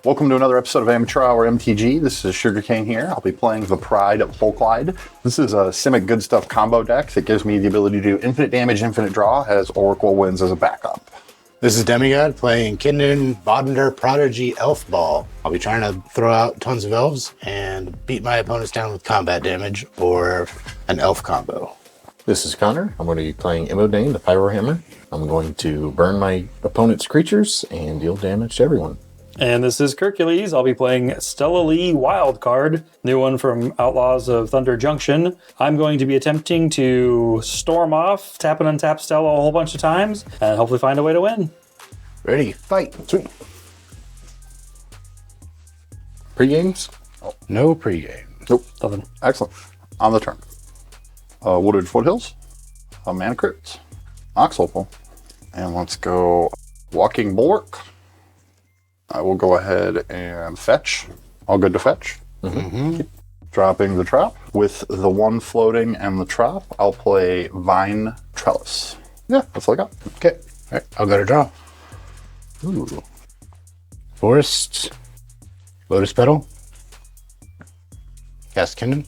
Welcome to another episode of AmateurHourMTG. This is Sugarcane here. I'll be playing the Pride of Clade. This is a Simic Good Stuff combo deck that gives me the ability to do infinite damage, infinite draw, has Oracle Winds as a backup. This is Demigod playing Kinnan, Bodender, Prodigy, Elf Ball. I'll be trying to throw out tons of elves and beat my opponents down with combat damage or an elf combo. This is Connor. I'm going to be playing Imodane, the Pyrohammer. I'm going to burn my opponent's creatures and deal damage to everyone. And this is Hercules. I'll be playing Stella Wildcard, new one from Outlaws of Thunder Junction. I'm going to be attempting to storm off, tap and untap Stella a whole bunch of times, and hopefully find a way to win. Ready, fight. Sweet. Pre-games? Oh, no pregame. Nope. Nothing. Excellent. On the turn. Wooded Foothills, a Mana Crypt, Ox Opal, and let's go Walking Bulwark. I will go ahead and fetch. All good to fetch. Mm-hmm. Dropping the trap. With the one floating and the trap, I'll play Vine Trellis. Yeah, that's all I got. Okay, all right, I'll go to draw. Ooh. Forest, Lotus Petal, cast Kinnan.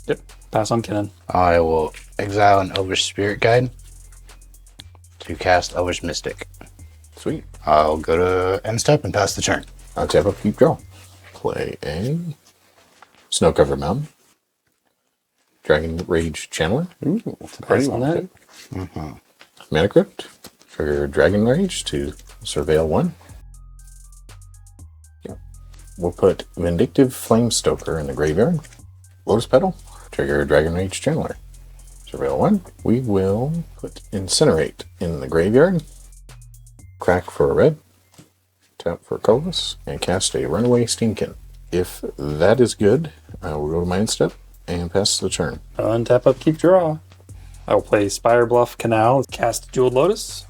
Yep. Pass on Kinnan. I will exile an Elvish Spirit Guide to cast Elvish Mystic. Sweet. I'll go to end step and pass the turn. I'll tap up, keep draw. Play a Snow-Covered Mountain. Dragon Rage Channeler. Ooh, it's a pretty Pass on one. that. Mana Crypt. Trigger Dragon Rage to Surveil 1. Yeah. We'll put Vindictive Flamestoker in the graveyard. Lotus Petal. Trigger Dragon Rage Channeler. Surveil 1. We will put Incinerate in the graveyard. Crack for a red, tap for a colorless, and cast a Runaway Steamkin. If that is good, I will go to my end step and pass the turn. Untap, upkeep, draw. I will play Spire Bluff Canal, cast Jeweled Lotus.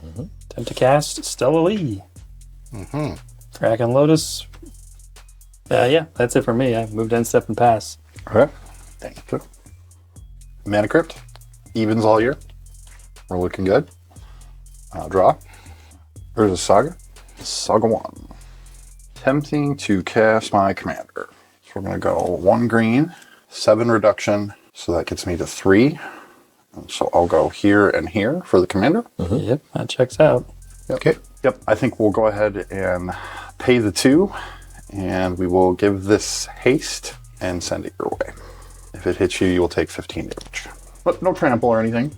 Attempt to cast Stella Lee. Kraken Lotus. Yeah, that's it for me. I moved end step and pass. Okay. Thank you. Mana Crypt. Evens all year. We're looking good. Draw. There's a Saga. Saga 1. Attempting to cast my commander. So we're going to go 1 green, 7 reduction. So that gets me to 3. And so I'll go here and here for the commander. Yep, that checks out. Yep. Okay. Yep. I think we'll go ahead and pay the 2. And we will give this haste and send it your way. If it hits you, you will take 15 damage. But no trample or anything.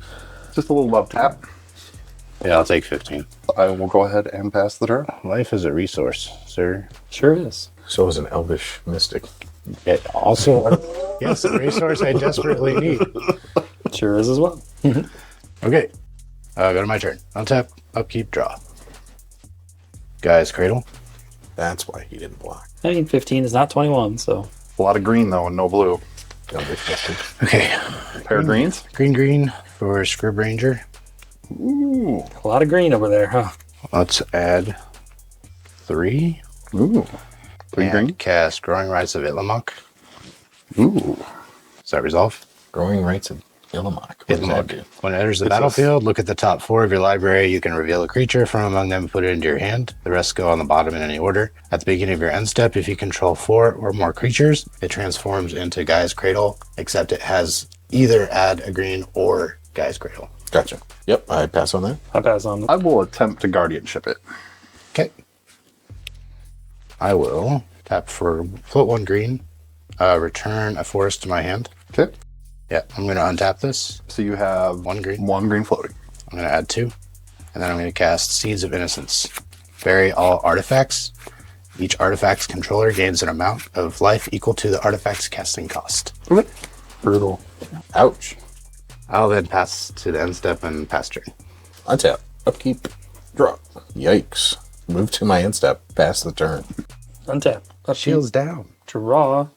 Just a little love tap. Yeah, I'll take 15. I will go ahead and pass the turn. Life is a resource, sir. Sure is. So is an Elvish Mystic. It also, yes, a resource I desperately need. Sure is as well. Okay, go to my turn. Untap, upkeep, draw. Guys, Cradle. That's why he didn't block. I mean, 15 is not 21, so. A lot of green, though, and no blue. Elvish Mystic. Okay, Pair of greens. green for Scrib Ranger. Ooh. A lot of green over there, huh? Let's add 3. Ooh. 3 And green. cast Growing Rights of Itlimoc. Ooh. Does that resolve? Growing Rights of Itlimoc. What does that do? When it enters the It's battlefield, look at the top 4 of your library. You can reveal a creature from among them and put it into your hand. The rest go on the bottom in any order. At the beginning of your end step, if you control 4 or more creatures, it transforms into Guy's Cradle, except it has either add a green or Guy's Cradle. Gotcha. Yep, I pass on that. I pass on. I will attempt to guardianship it. Okay. I will tap for float 1 green, return a forest to my hand. Okay. Yeah, I'm going to untap this. So you have 1 green. 1 green floating. I'm going to add 2. And then I'm going to cast Seeds of Innocence. Bury all artifacts. Each artifact's controller gains an amount of life equal to the artifact's casting cost. Brutal. Ouch. I'll then pass to the end step and pass turn. Untap, upkeep, draw. Yikes. Move to my end step, pass the turn. Untap. Upkeep, Shields down. draw.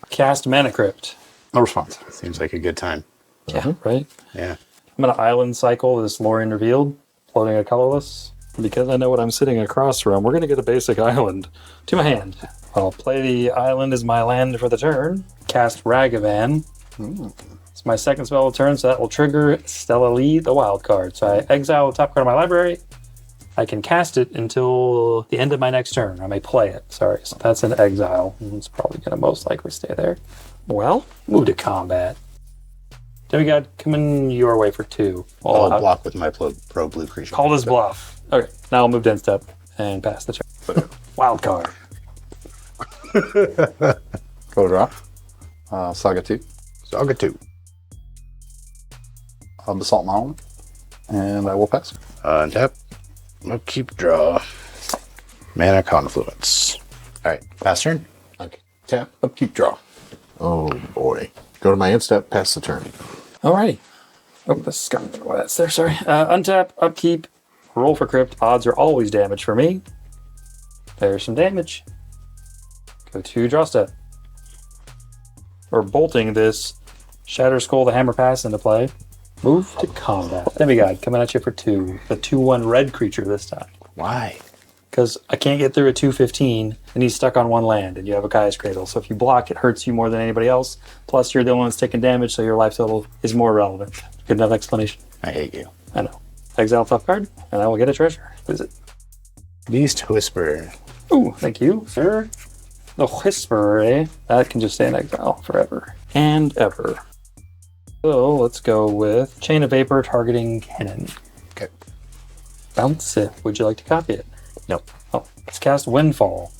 Cast Mana Crypt. No response. Seems like a good time. Yeah, right? Yeah. I'm going to island cycle this Lorien Revealed, floating a colorless. Because I know what I'm sitting across from, we're going to get a basic island to my hand. I'll play the island as my land for the turn. Cast Ragavan. It's my second spell of the turn, so that will trigger Stella Lee, the wild card. So I exile the top card of my library, I can cast it until the end of my next turn. I may play it. Sorry, so that's an exile. It's probably going to most likely stay there. Well, move to combat. Demigod, coming your way for 2. I'll block with my pro blue creature. Call this bluff. Okay, now I'll move to end step and pass the turn. Wild card. Go draw. Saga 2. Saga 2. Basalt Mountain. And I will pass. Untap. Upkeep, draw. Mana Confluence. Alright, pass turn. Okay. Tap, upkeep, draw. Oh boy. Go to my end step, pass the turn. Alrighty. Oh, this is got why that's there, sorry. Untap, upkeep, roll for crypt. Odds are always damage for me. There's some damage. Go to draw step. We're bolting this Shatter Skull the Hammer Pass into play. Move to combat. Demigod, coming at you for 2. The 2/1 red creature this time. Why? Because I can't get through a 2/15, and he's stuck on 1 land, and you have a Gaea's Cradle. So if you block, it hurts you more than anybody else. Plus, you're the only one that's taking damage, so your life total is more relevant. Good enough explanation. I hate you. I know. Exile top card, and I will get a treasure. What is it? Beast Whisperer. Ooh, thank you, sir. The Whisperer, eh? That can just stay in exile forever and ever. So let's go with Chain of Vapor targeting Kinnan. Okay. Bounce it. Would you like to copy it? Nope. Oh, let's cast Windfall.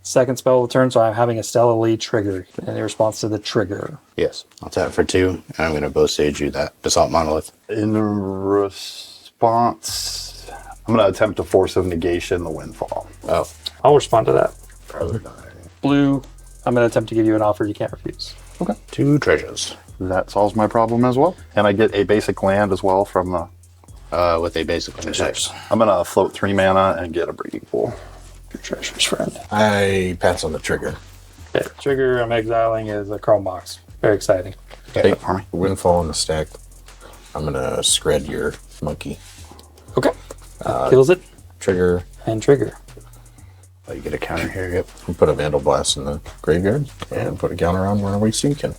Second spell of the turn, so I'm having a Stella lead trigger in response to the trigger. Yes. I'll tap for 2, and I'm going to bow sage you that Basalt Monolith. In response, I'm going to attempt to force of negation the Windfall. Oh. I'll respond to that. Blue, I'm going to attempt to give you an offer you can't refuse. Okay. 2 treasures. That solves my problem as well. And I get a basic land as well from the... With a basic treasures. I'm going to float 3 mana and get a breeding pool. Your treasures, friend. I pass on the trigger. Okay, trigger I'm exiling is a Chrome Box. Very exciting. Take it for me. Windfall in the stack. I'm gonna scred your monkey. Okay. Kills it. Trigger. And trigger. Oh, you get a counter here. Yep. We put a Vandal Blast in the graveyard and put a counter on whenever we Sinkin.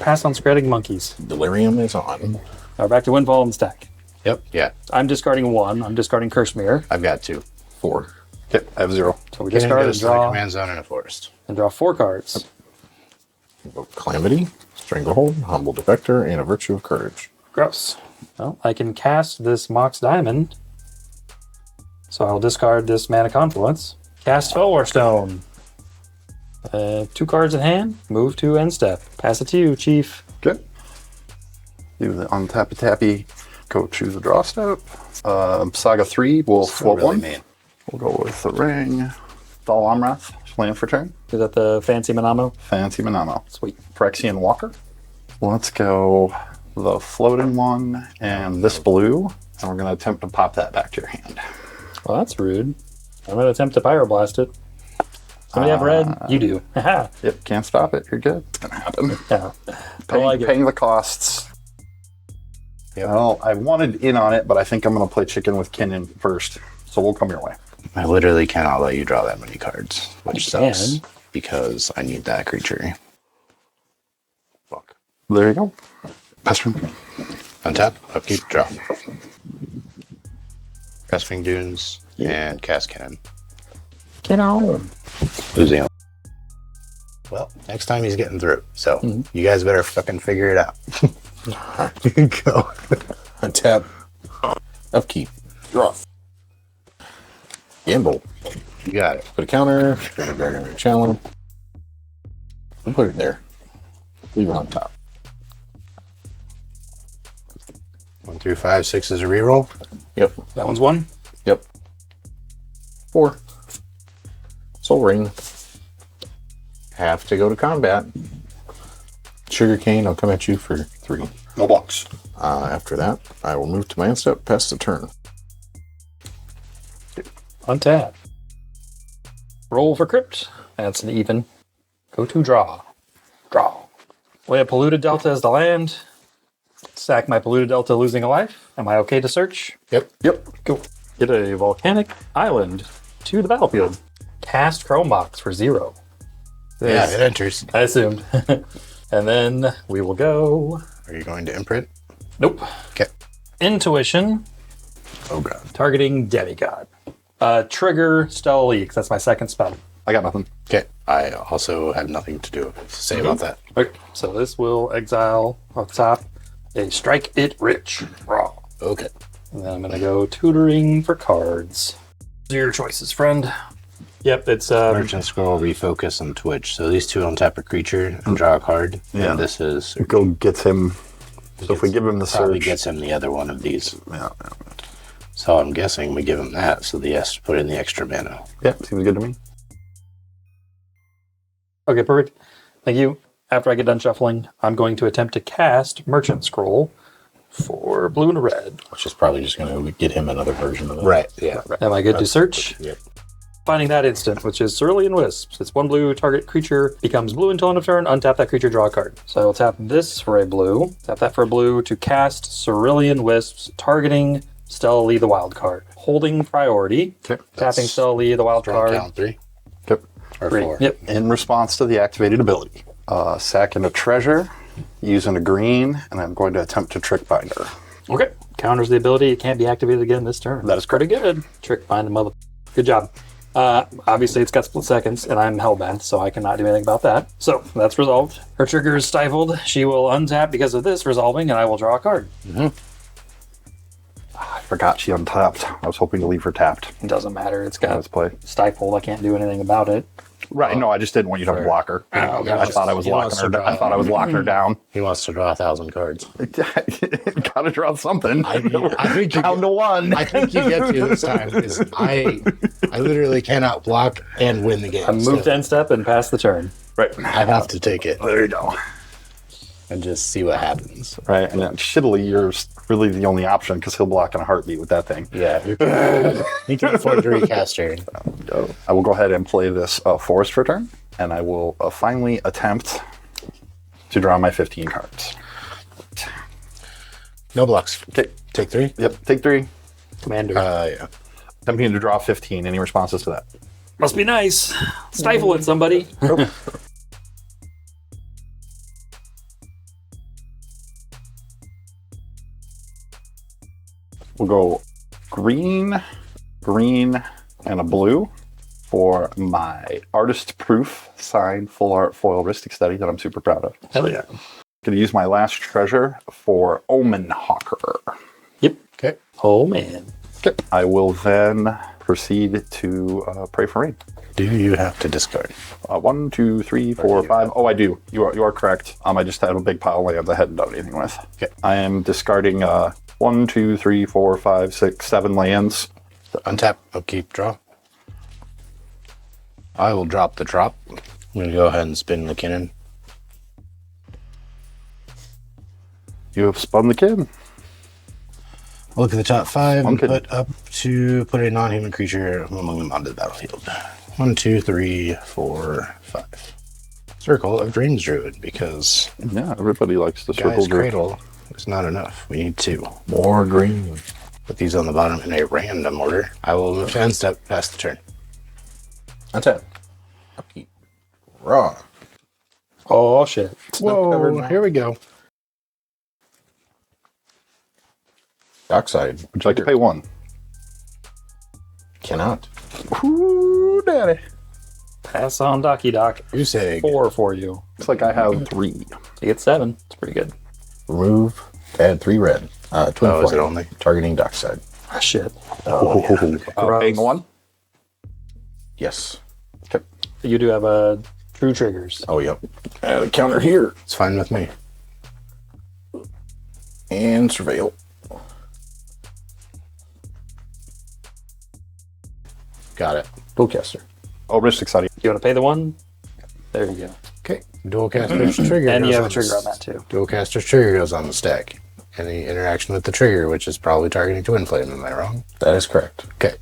Pass on spreading monkeys. Delirium is on. Now back to Windfall and stack. Yep. Yeah. I'm discarding 1. I'm discarding Curse Mirror. I've got 2. 4. Okay, I have 0. So we Kinnan discard and goes to the draw, command zone in a forest. and draw 4 cards. Calamity, Stranglehold, Humble Defector, and a Virtue of Courage. Gross. Well, I can cast this Mox Diamond. So I'll discard this Mana Confluence. Cast Fellwar Stone. 2 cards in hand. Move to end step. Pass it to you, Chief. Okay. Do the untappy-tappy. Go choose a draw step. Saga 3 will float really 1. mean. We'll go with the ring. Dal Amrath, land for turn. Is that the fancy Manamo? Fancy Manamo. Sweet. Phyrexian Walker. Let's go the floating one and this blue. And we're going to attempt to pop that back to your hand. Well, that's rude. I'm going to attempt to Pyroblast it. Somebody have red? You do. Haha. Yep, can't stop it. You're good. It's going to happen. Yeah. I like it. Paying the costs. Yep. Well, I wanted in on it, but I think I'm going to play chicken with Kinnan first. So we'll come your way. I literally cannot let you draw that many cards, which You sucks can. because I need that creature. Fuck. There you go. Pass turn. Untap, upkeep, draw. Casting Dunes and cast Kinnan. Get on. Losing him. Well, next time he's getting through, so you guys better fucking figure it out. Go. Untap. Upkeep. Draw. Gamble. You got it. Put a counter. Put a Dragon Challenge. And put it there. Leave it on top. 1 through 5, 6 is a reroll. Yep. That one's 1. Yep. 4. Soul Ring. Have to go to combat. Sugarcane, I'll come at you for 3. No blocks. After that, I will move to my end step, pass the turn. Untap. Roll for crypt. That's an even. Go to draw. Draw. Play a Polluted Delta as the land. Sack my Polluted Delta, losing a life. Am I okay to search? Yep. Yep. Cool. Get a Volcanic Island to the battlefield. Cast Chrome Box for 0. Yeah, it enters. I assumed. And then we will go. Are you going to imprint? Nope. Okay. Intuition. Oh god. Targeting Demigod. Trigger Stella Leak. That's my second spell. I got nothing. Okay. I also have nothing to say about that. Okay. So this will exile off the top a Strike It Rich. Raw. Okay. And then I'm going to go tutoring for cards. Do your choices, friend. Yep, it's... Merchant Scroll, Refocus, and Twitch. So these two untap a creature and draw a card. Yeah. And this is... Go gets him. So if we give him the probably surge. gets him the other one of these. Yeah. So I'm guessing we give him that, so he has to put in the extra mana. Yeah, seems good to me. Okay, perfect. Thank you. After I get done shuffling, I'm going to attempt to cast Merchant Scroll for blue and red. Which is probably just going to get him another version of it. Right, yeah. Am I good to search? Yep. Finding that instant, which is Cerulean Wisps. It's 1 blue, target creature becomes blue until end of turn, untap that creature, draw a card. So I will tap this for a blue, tap that for a blue to cast Cerulean Wisps, targeting Stella Lee, the wild card. Holding priority, Okay. tapping Stella Lee, the wild Draw card. count 3 Yep. or 3. 4. Yep. In response to the activated ability, sack into treasure, using a green, and I'm going to attempt to trick binder. Okay. Counters the ability. It can't be activated again this turn. That is pretty good. Trick bind the mother. Good job. Obviously, it's got split seconds, and I'm hellbent, so I cannot do anything about that. So that's resolved. Her trigger is stifled. She will untap because of this resolving, and I will draw a card. I forgot she untapped. I was hoping to leave her tapped. It doesn't matter. It's Let's got play. stifled. I can't do anything about it. Right. No, I just didn't want you to block her. I thought I was He locking wants her. to I thought I was locking her down. He wants to draw 1,000 cards. Gotta draw something. I think you Down to one. I think you get to this time because I literally cannot block and win the game. I moved so end step and passed the turn. Right. I have to take it There you go. and just see what happens. Right. And then shittily, you're really the only option because he'll block in a heartbeat with that thing. Yeah, he can afford to recast her. I will go ahead and play this forest return, and I will finally attempt to draw my 15 cards. No blocks. Okay. Take 3. Yep. Take 3. Commander. Yeah. Attempting to draw 15. Any responses to that? Must be nice. Stifle it, somebody. We'll go green, green, and a blue for my artist proof signed full art foil Ristic Study that I'm super proud of. Hell yeah. Going to use my last treasure for Omen Hawker. Yep. Okay. Oh, man. Okay. I will then proceed to pray for rain. Do you have to discard? 1, 2, 3, 4, 5. Oh, I do. You are correct. I just had a big pile of lands I hadn't done anything with. Okay. I am discarding 1, 2, 3, 4, 5, 6, 7 lands. Untap, upkeep, draw. I will drop the drop. I'm going to go ahead and spin the Kinnan. You have spun the kid. Look at the top 5 and Okay. put a non-human creature among them onto the battlefield. 1, 2, 3, 4, 5. Circle of Dreams Druid, because Yeah, everybody likes the Guy's circle group. Cradle is not enough. We need 2. More green. Put these on the bottom in a random order. I will move to end step past the turn. Untap. Upkeep. Raw. Oh, shit. Whoa, here we go. Dockside. Would you like to pay 1? Cannot. Ooh, daddy. Pass on Docky Doc. Goose egg. 4 for you. Looks like I have 3. You get 7. It's pretty good. Remove. Add 3 red. Twin Oh, is it flame. only? Targeting dockside. Ah, shit. Paying 1? Yes. Okay. You do have true triggers. Oh, yep. Add a counter here. It's fine with me. And surveil. Got it. Dualcaster. Oh, Ristic Study. You want to pay the 1? There you go. Okay. Dualcaster's trigger. And you goes have a on trigger the on that, too. Dualcaster's trigger goes on the stack. Any interaction with the trigger, which is probably targeting Twin Flame, am I wrong? That is correct. Okay.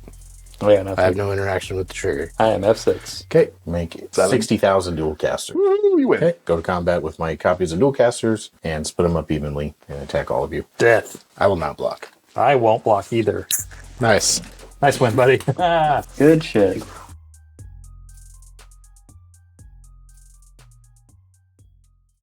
Oh, yeah, no. I have no interaction with the trigger. I am F6. Okay. Make it 60,000 Dualcaster. Woo, you win. Okay. Go to combat with my copies of Dualcasters and split them up evenly and attack all of you. Death. I will not block. I won't block either. Nice. Nice win, buddy. Good shit.